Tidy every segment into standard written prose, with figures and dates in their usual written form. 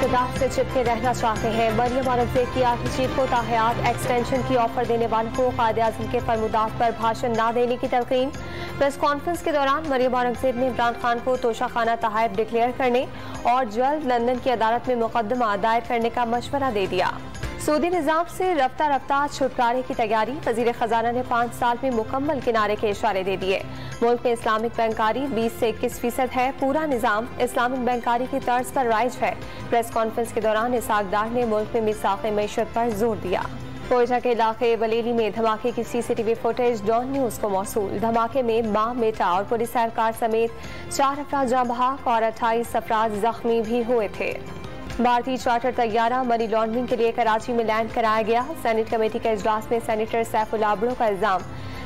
इक्तिदार से चिपके रहना चाहते हैं। मरियम औरंगजेब की आखिरी चीफ को ताहयात एक्सटेंशन की ऑफर देने वालों को कायद-ए-आज़म के फरमुदात पर भाषण न देने की तलकीन। प्रेस कॉन्फ्रेंस के दौरान मरियम औरंगजेब ने इमरान खान को तोशाखाना तहाइफ डिक्लेयर करने और जल्द लंदन की अदालत में मुकदमा दायर करने का मशवरा दे दिया। सऊदी निजाम से रफ्ता रफ्ता छुटकारे की तैयारी। वजीर खजाना ने 5 साल में मुकम्मल किनारे के इशारे दे दिए। मुल्क में इस्लामिक बैंकारी 20 से 21% है। पूरा निजाम इस्लामिक बैंकारी की तर्ज पर राइज है। प्रेस कॉन्फ्रेंस के दौरान इसाक डार ने मुल्क में मिसाक़े मईशत पर जोर दिया। कोयटा के इलाके बलेली में धमाके की CCTV फुटेज डॉन न्यूज को मौसूल। धमाके में मां, बेटा और पुलिस एहलकार समेत 4 अफराद जाँ बहक और 28 अफराद जख्मी भी हुए थे। भारतीय चार्टर तैयारा मनी लॉन्ड्रिंग के लिए कराची में लैंड कराया गया। सेनेट कमेटी के इजलास में सेनेटर सैफुल्लाह अब्दो का इल्जाम।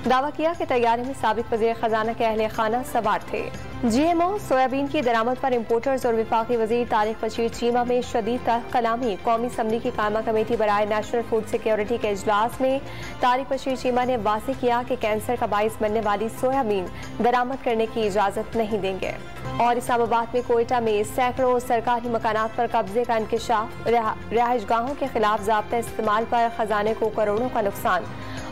दावा किया कि तैयारे में साबिक वज़ीर खजाना के अहले खाना सवार थे। GMO सोयाबीन की दरामद पर इम्पोर्टर्स और विफाकी वजीर तारिक बशीर चीमा में शदीद तल्ख कलामी। कौमी असम्बली की कायमा कमेटी बराए नेशनल फूड सिक्योरिटी के इजलास में तारिक बशीर चीमा ने वाज़ेह किया कि कैंसर का बाइस बनने वाली सोयाबीन दरामद करने की इजाजत नहीं देंगे। और इस्लामाबाद में कोयटा में सैकड़ों सरकारी मकानात पर कब्जे का इंकशाफ। रिहाइशगाहों के खिलाफ ज़ाब्ता इस्तेमाल पर खजाने को करोड़ों का नुकसान।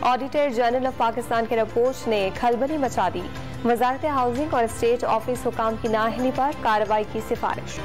ऑडिटर जनरल ऑफ पाकिस्तान के रिपोर्ट ने खलबली मचा दी। वजारत हाउसिंग और स्टेट ऑफिस हुकाम की नाअहली पर कार्रवाई की सिफारिश।